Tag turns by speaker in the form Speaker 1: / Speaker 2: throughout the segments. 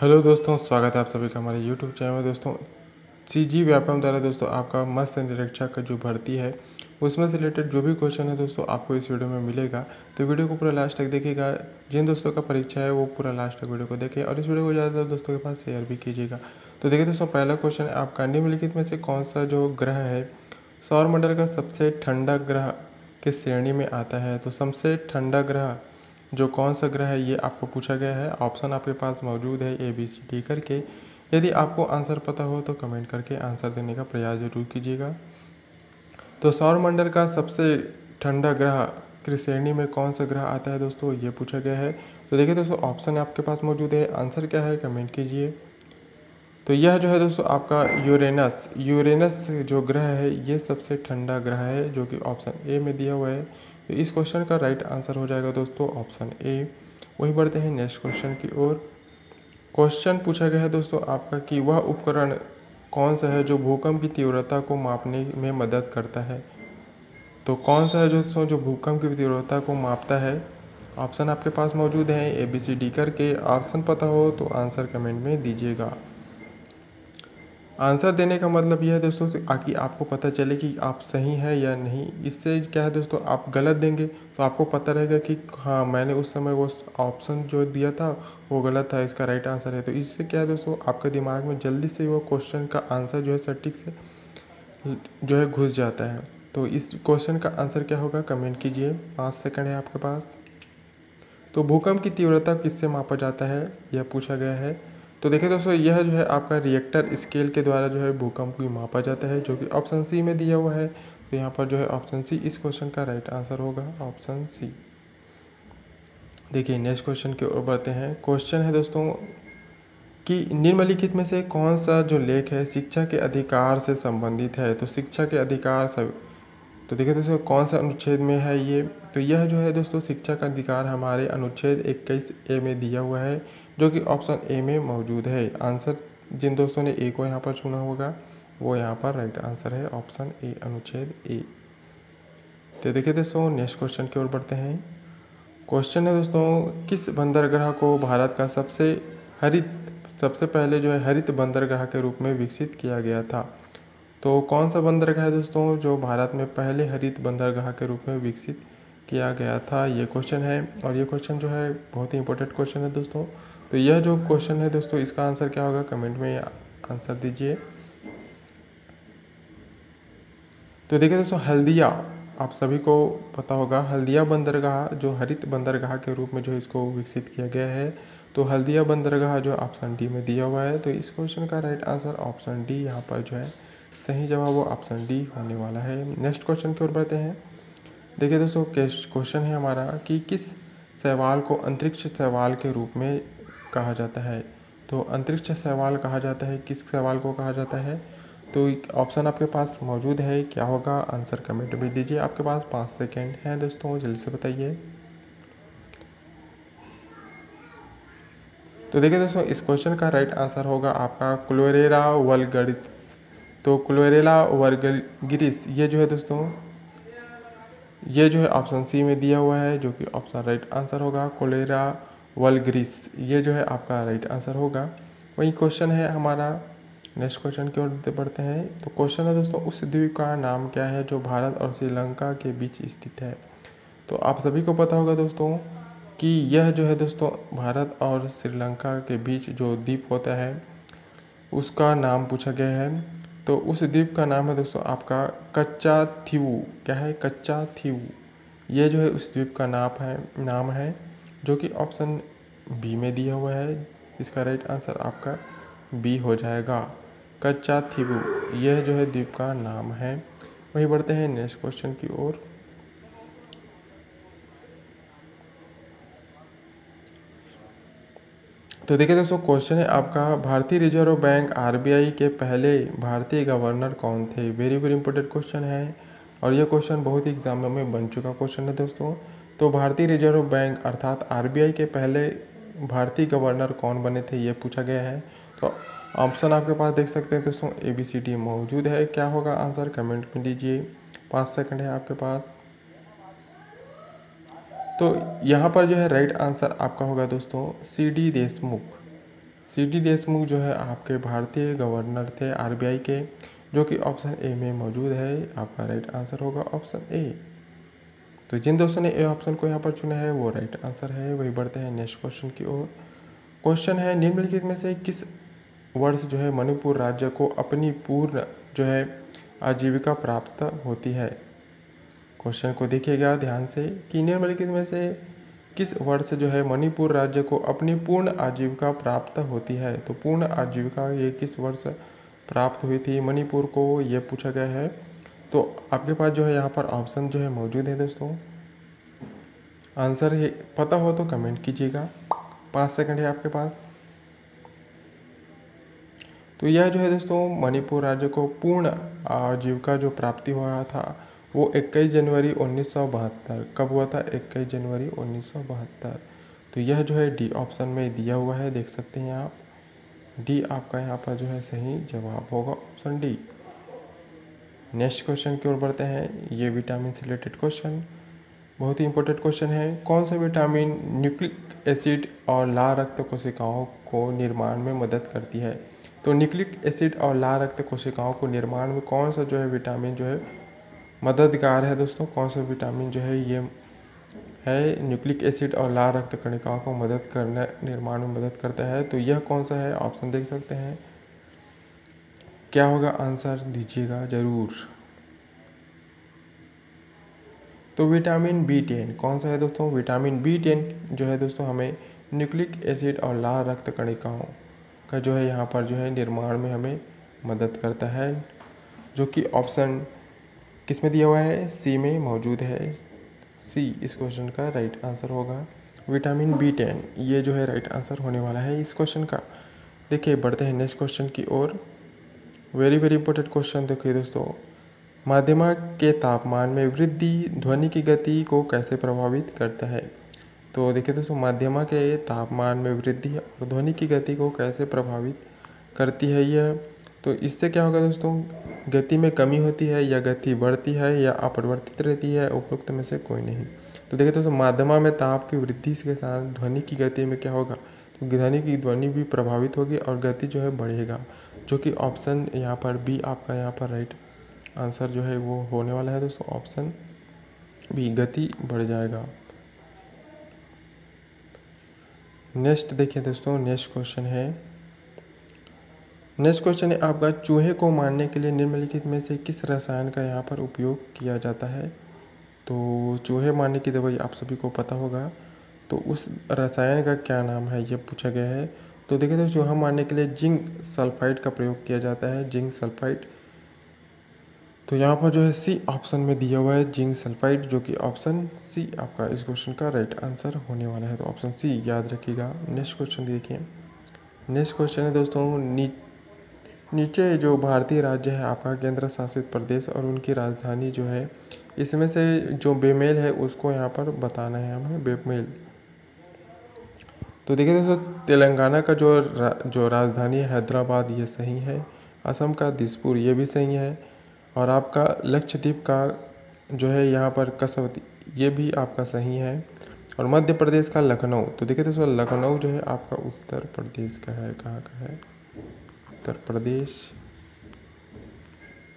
Speaker 1: Hello दोस्तों, स्वागत है आप सभी का हमारे यूट्यूब चैनल में। दोस्तों, सीजी व्यापम द्वारा दोस्तों आपका मत्स्य निरीक्षक का जो भर्ती है उसमें से रिलेटेड जो भी क्वेश्चन है दोस्तों आपको इस वीडियो में मिलेगा। तो वीडियो को पूरा लास्ट तक देखिएगा। जिन दोस्तों का परीक्षा है वो पूरा लास्ट तक वीडियो को देखें और इस वीडियो को ज़्यादातर दोस्तों के पास शेयर भी कीजिएगा। तो देखिए दोस्तों, पहला क्वेश्चन है आपका, निम्नलिखित में से कौन सा जो ग्रह है सौरमंडल का सबसे ठंडा ग्रह किस श्रेणी में आता है। तो सबसे ठंडा ग्रह जो कौन सा ग्रह है ये आपको पूछा गया है। ऑप्शन आपके पास मौजूद है ABCD करके। यदि आपको आंसर पता हो तो कमेंट करके आंसर देने का प्रयास जरूर कीजिएगा। तो सौरमंडल का सबसे ठंडा ग्रह की श्रेणी में कौन सा ग्रह आता है दोस्तों, ये पूछा गया है। तो देखिए दोस्तों, ऑप्शन आपके पास मौजूद है, आंसर क्या है कमेंट कीजिए। तो यह जो है दोस्तों आपका यूरेनस जो ग्रह है ये सबसे ठंडा ग्रह है, जो कि ऑप्शन ए में दिया हुआ है। तो इस क्वेश्चन का राइट आंसर हो जाएगा दोस्तों ऑप्शन ए। वही बढ़ते हैं नेक्स्ट क्वेश्चन की ओर। क्वेश्चन पूछा गया है दोस्तों आपका कि वह उपकरण कौन सा है जो भूकंप की तीव्रता को मापने में मदद करता है। तो कौन सा है दोस्तों जो भूकंप की तीव्रता को मापता है। ऑप्शन आपके पास मौजूद हैं ABCD करके। ऑप्शन पता हो तो आंसर कमेंट में दीजिएगा। आंसर देने का मतलब यह है दोस्तों ताकि आपको पता चले कि आप सही हैं या नहीं। इससे क्या है दोस्तों, आप गलत देंगे तो आपको पता रहेगा कि हाँ मैंने उस समय वो ऑप्शन जो दिया था वो गलत था, इसका राइट आंसर है। तो इससे क्या है दोस्तों, आपके दिमाग में जल्दी से वो क्वेश्चन का आंसर जो है सटीक से जो है घुस जाता है। तो इस क्वेश्चन का आंसर क्या होगा कमेंट कीजिए, 5 सेकंड है आपके पास। तो भूकंप की तीव्रता किससे मापा जाता है यह पूछा गया है। तो देखिए दोस्तों, यह जो है आपका रिएक्टर स्केल के द्वारा जो है भूकंप को मापा जाता है, जो कि ऑप्शन सी में दिया हुआ है। तो यहाँ पर जो है ऑप्शन सी इस क्वेश्चन का राइट आंसर होगा, ऑप्शन सी। देखिए नेक्स्ट क्वेश्चन की ओर बढ़ते हैं। क्वेश्चन है दोस्तों कि निम्नलिखित में से कौन सा जो लेख है शिक्षा के अधिकार से संबंधित है। तो शिक्षा के अधिकार सब, तो देखिए दोस्तों कौन सा अनुच्छेद में है ये। तो यह जो है दोस्तों शिक्षा का अधिकार हमारे अनुच्छेद 21A में दिया हुआ है, जो कि ऑप्शन ए में मौजूद है। आंसर जिन दोस्तों ने ए को यहाँ पर चुना होगा वो यहाँ पर राइट आंसर है, ऑप्शन ए, अनुच्छेद ए। तो देखिए दोस्तों नेक्स्ट क्वेश्चन की ओर बढ़ते हैं। क्वेश्चन है दोस्तों, किस बंदरगाह को भारत का सबसे पहले जो है हरित बंदरगाह के रूप में विकसित किया गया था। तो कौन सा बंदरगाह है दोस्तों जो भारत में पहले हरित बंदरगाह के रूप में विकसित किया गया था, ये क्वेश्चन है। और ये क्वेश्चन जो है बहुत ही इंपॉर्टेंट क्वेश्चन है दोस्तों। तो यह जो क्वेश्चन है दोस्तों इसका आंसर क्या होगा कमेंट में आंसर दीजिए। तो देखिए दोस्तों, हल्दिया आप सभी को पता होगा, हल्दिया बंदरगाह जो हरित बंदरगाह के रूप में जो इसको विकसित किया गया है। तो हल्दिया बंदरगाह जो ऑप्शन डी में दिया हुआ है। तो इस क्वेश्चन का राइट आंसर ऑप्शन डी यहाँ पर जो है सही जवाब वो ऑप्शन डी होने वाला है। नेक्स्ट क्वेश्चन की ओर बढ़ते हैं। देखिए दोस्तों, क्वेश्चन है हमारा कि किस शैवाल को अंतरिक्ष शैवाल के रूप में कहा जाता है। तो अंतरिक्ष शैवाल कहा जाता है, किस शैवाल को कहा जाता है। तो ऑप्शन आपके पास मौजूद है, क्या होगा आंसर कमेंट में दीजिए। आपके पास 5 सेकेंड हैं दोस्तों, जल्दी से बताइए। तो देखिए दोस्तों, इस क्वेश्चन का राइट आंसर होगा आपका क्लोरेला वल्गरिस। तो क्लोरेला वल्गरिस ये जो है दोस्तों ये जो है ऑप्शन सी में दिया हुआ है, जो कि ऑप्शन राइट आंसर होगा क्लोरेला वल्गरिस, ये जो है आपका राइट आंसर होगा। वही क्वेश्चन है हमारा, नेक्स्ट क्वेश्चन की ओर बढ़ते हैं। तो क्वेश्चन है दोस्तों, उस द्वीप का नाम क्या है जो भारत और श्रीलंका के बीच स्थित है। तो आप सभी को पता होगा दोस्तों कि यह जो है दोस्तों भारत और श्रीलंका के बीच जो द्वीप होता है उसका नाम पूछा गया है। तो उस द्वीप का नाम है दोस्तों आपका कच्चा थीवू। क्या है, कच्चा थीवू, ये जो है उस द्वीप का नाम है, जो कि ऑप्शन बी में दिया हुआ है। इसका राइट आंसर आपका बी हो जाएगा, कच्चा थीवू, यह जो है द्वीप का नाम है। वही बढ़ते हैं नेक्स्ट क्वेश्चन की ओर। तो देखिए दोस्तों, क्वेश्चन है आपका, भारतीय रिजर्व बैंक RBI के पहले भारतीय गवर्नर कौन थे। वेरी वेरी इंपॉर्टेंट क्वेश्चन है और यह क्वेश्चन बहुत ही एग्जाम में बन चुका क्वेश्चन है दोस्तों। तो भारतीय रिजर्व बैंक अर्थात RBI के पहले भारतीय गवर्नर कौन बने थे ये पूछा गया है। तो ऑप्शन आपके पास देख सकते हैं दोस्तों ABCD मौजूद है, क्या होगा आंसर कमेंट में दीजिए, 5 सेकंड है आपके पास। तो यहाँ पर जो है राइट आंसर आपका होगा दोस्तों CD देशमुख। सी.डी. देशमुख जो है आपके भारतीय गवर्नर थे आर.बी.आई के, जो कि ऑप्शन ए में मौजूद है। आपका राइट आंसर होगा ऑप्शन ए। तो जिन दोस्तों ने ए ऑप्शन को यहाँ पर चुना है वो राइट आंसर है। वही बढ़ते हैं नेक्स्ट क्वेश्चन की ओर। क्वेश्चन है निम्नलिखित में से किस वर्ष जो है मणिपुर राज्य को अपनी पूर्ण जो है आजीविका प्राप्त होती है। क्वेश्चन को देखिएगा ध्यान से कि निम्नलिखित में से किस वर्ष जो है मणिपुर राज्य को अपनी पूर्ण आजीविका प्राप्त होती है। तो पूर्ण आजीविका ये किस वर्ष प्राप्त हुई थी मणिपुर को, ये पूछा गया है। तो आपके पास जो है यहाँ पर ऑप्शन जो है मौजूद है दोस्तों। आंसर पता हो तो कमेंट कीजिएगा, 5 सेकंड है आपके पास। तो यह जो है दोस्तों मणिपुर राज्य को पूर्ण आजीविका जो प्राप्ति हुआ था वो 21 जनवरी 1972 कब हुआ था, 21 जनवरी 1972। तो यह जो है डी ऑप्शन में दिया हुआ है, देख सकते हैं आप। डी आपका यहाँ पर जो है सही जवाब होगा, ऑप्शन डी। नेक्स्ट क्वेश्चन की ओर बढ़ते हैं। ये विटामिन से रिलेटेड क्वेश्चन बहुत ही इंपॉर्टेंट क्वेश्चन है। कौन सा विटामिन न्यूक्लिक एसिड और लाल रक्त कोशिकाओं को निर्माण में मदद करती है। तो न्यूक्लिक एसिड और लाल रक्त कोशिकाओं को निर्माण में कौन सा जो है विटामिन जो है मददगार है दोस्तों। कौन सा विटामिन जो है ये है न्यूक्लिक एसिड और लाल रक्त कणिकाओं को मदद करने निर्माण में मदद करता है। तो यह कौन सा है, ऑप्शन देख सकते हैं। क्या होगा आंसर, दीजिएगा ज़रूर। तो विटामिन B10 कौन सा है दोस्तों। विटामिन B10 जो है दोस्तों हमें न्यूक्लिक एसिड और लाल रक्त कणिकाओं का जो है यहाँ पर जो है निर्माण में हमें मदद करता है, जो कि ऑप्शन किस में दिया हुआ है, सी में मौजूद है। सी इस क्वेश्चन का राइट आंसर होगा। विटामिन B10 ये जो है राइट आंसर होने वाला है इस क्वेश्चन का। देखिए बढ़ते हैं नेक्स्ट क्वेश्चन की ओर। वेरी वेरी इंपॉर्टेंट क्वेश्चन देखिए दोस्तों। माध्यमा के तापमान में वृद्धि ध्वनि की गति को कैसे प्रभावित करता है। तो देखिए दोस्तों माध्यमा के तापमान में वृद्धि और ध्वनि की गति को कैसे प्रभावित करती है यह। तो इससे क्या होगा दोस्तों, गति में कमी होती है या गति बढ़ती है या अपरिवर्तित रहती है, उपरोक्त में से कोई नहीं। तो देखिए दोस्तों माध्यमा में ताप की वृद्धि के साथ ध्वनि की गति में क्या होगा, तो ध्वनि भी प्रभावित होगी और गति जो है बढ़ेगा, जो कि ऑप्शन यहाँ पर बी आपका यहाँ पर राइट आंसर जो है वो होने वाला है दोस्तों, ऑप्शन बी गति बढ़ जाएगा। नेक्स्ट देखिए दोस्तों, नेक्स्ट क्वेश्चन है आपका चूहे को मारने के लिए निम्नलिखित में से किस रसायन का यहाँ पर उपयोग किया जाता है। तो चूहे मारने की दवाई आप सभी को पता होगा, तो उस रसायन का क्या नाम है ये पूछा गया है। तो देखिए तो चूहा मारने के लिए जिंक सल्फाइड का प्रयोग किया जाता है, जिंक सल्फाइड। तो यहाँ पर जो है सी ऑप्शन में दिया हुआ है जिंक सल्फाइड, जो कि ऑप्शन सी आपका इस क्वेश्चन का राइट आंसर होने वाला है। तो ऑप्शन सी याद रखिएगा। नेक्स्ट क्वेश्चन देखिए। नेक्स्ट क्वेश्चन है दोस्तों नीचे जो भारतीय राज्य है आपका केंद्र शासित प्रदेश और उनकी राजधानी जो है, इसमें से जो बेमेल है उसको यहाँ पर बताना है हमें, बेमेल। तो देखिए दोस्तों तेलंगाना का जो राजधानी है हैदराबाद, ये सही है। असम का दिसपुर ये भी सही है। और आपका लक्षद्वीप का जो है यहाँ पर कसवती ये भी आपका सही है। और मध्य प्रदेश का लखनऊ, तो देखिए दोस्तों लखनऊ जो है आपका उत्तर प्रदेश का है। कहाँ का है, उत्तर प्रदेश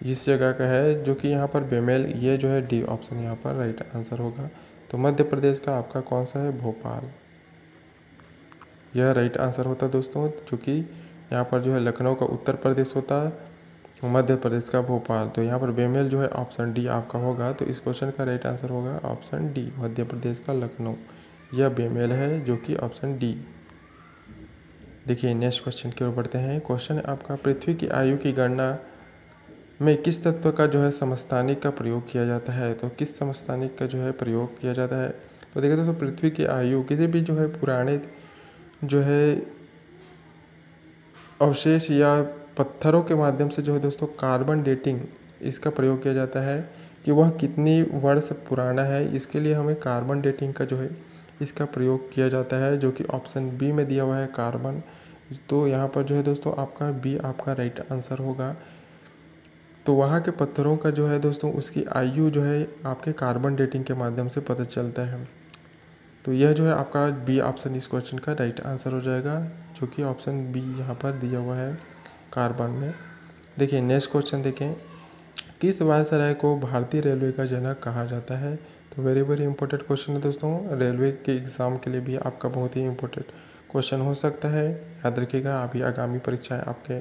Speaker 1: इस जगह का है, जो कि यहाँ पर बेमेल ये जो है डी ऑप्शन यहाँ पर राइट आंसर होगा। तो मध्य प्रदेश का आपका कौन सा है, भोपाल, यह राइट आंसर होता है दोस्तों, क्योंकि यहाँ पर जो है लखनऊ का उत्तर प्रदेश होता है, मध्य प्रदेश का भोपाल। तो यहाँ पर बेमेल जो है ऑप्शन डी आपका होगा। तो इस क्वेश्चन का राइट आंसर होगा ऑप्शन डी, मध्य प्रदेश का लखनऊ, यह बेमेल है, जो कि ऑप्शन डी। देखिए नेक्स्ट क्वेश्चन की ओर बढ़ते हैं। क्वेश्चन है आपका पृथ्वी की आयु की गणना में किस तत्व का जो है समस्थानिक का प्रयोग किया जाता है। तो किस समस्थानिक का जो है प्रयोग किया जाता है। तो देखिए दोस्तों पृथ्वी की आयु किसी भी जो है पुराने जो है अवशेष या पत्थरों के माध्यम से जो है दोस्तों कार्बन डेटिंग इसका प्रयोग किया जाता है कि वह कितनी वर्ष पुराना है, इसके लिए हमें कार्बन डेटिंग का जो है इसका प्रयोग किया जाता है, जो कि ऑप्शन बी में दिया हुआ है कार्बन। तो यहाँ पर जो है दोस्तों आपका बी आपका राइट आंसर होगा। तो वहाँ के पत्थरों का जो है दोस्तों उसकी आयु जो है आपके कार्बन डेटिंग के माध्यम से पता चलता है। तो यह जो है आपका बी ऑप्शन इस क्वेश्चन का राइट आंसर हो जाएगा, जो कि ऑप्शन बी यहाँ पर दिया हुआ है कार्बन में। देखिए नेक्स्ट क्वेश्चन देखें, किस वायसराय को भारतीय रेलवे का जनक कहा जाता है। तो वेरी वेरी इंपॉर्टेंट क्वेश्चन है दोस्तों, रेलवे के एग्ज़ाम के लिए भी आपका बहुत ही इंपॉर्टेंट क्वेश्चन हो सकता है। याद रखिएगा, अभी आगामी परीक्षाएं आपके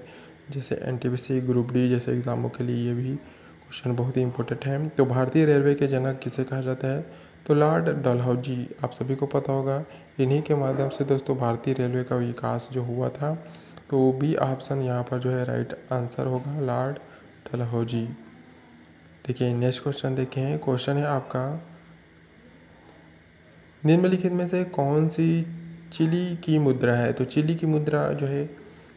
Speaker 1: जैसे एनटीपीसी ग्रुप डी जैसे एग्ज़ामों के लिए ये भी क्वेश्चन बहुत ही इंपॉर्टेंट है। तो भारतीय रेलवे के जनक किसे कहा जाता है, तो लॉर्ड डलहौजी, आप सभी को पता होगा। इन्हीं के माध्यम से दोस्तों भारतीय रेलवे का विकास जो हुआ था। तो बी ऑप्शन यहाँ पर जो है राइट आंसर होगा, लॉर्ड डलहौजी। देखिए नेक्स्ट क्वेश्चन देखें, क्वेश्चन है आपका, निम्नलिखित में से कौन सी चिली की मुद्रा है। तो चिली की मुद्रा जो है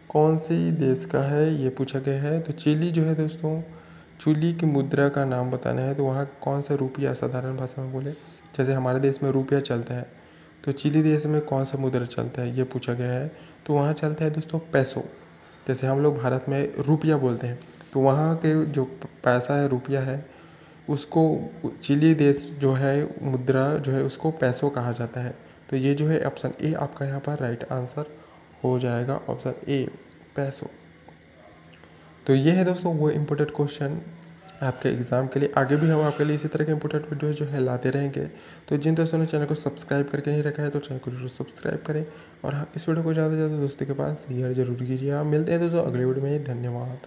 Speaker 1: कौन सी देश का है, ये पूछा गया है। तो चिली जो है दोस्तों, चिली की मुद्रा का नाम बताना है, तो वहाँ कौन सा रुपया, साधारण भाषा में बोले जैसे हमारे देश में रुपया चलता है, तो चिली देश में कौन सा मुद्रा चलता है, ये पूछा गया है। तो वहाँ चलता है दोस्तों पैसो। जैसे हम लोग भारत में रुपया बोलते हैं, तो वहाँ के जो पैसा है, रुपया है, उसको चिली देश जो है मुद्रा जो है उसको पैसों कहा जाता है। तो ये जो है ऑप्शन ए आपका यहाँ पर राइट आंसर हो जाएगा, ऑप्शन ए पैसों। तो ये है दोस्तों वो इम्पोर्टेंट क्वेश्चन आपके एग्ज़ाम के लिए। आगे भी हम आपके लिए इसी तरह के इंपॉर्टेंट वीडियो जो है लाते रहेंगे। तो जिन दोस्तों ने चैनल को सब्सक्राइब करके नहीं रखा है तो चैनल को जरूर सब्सक्राइब करें, और हाँ इस वीडियो को ज़्यादा से ज़्यादा दोस्तों के पास शेयर जरूर कीजिए। आप मिलते हैं दोस्तों अगले वीडियो में, धन्यवाद।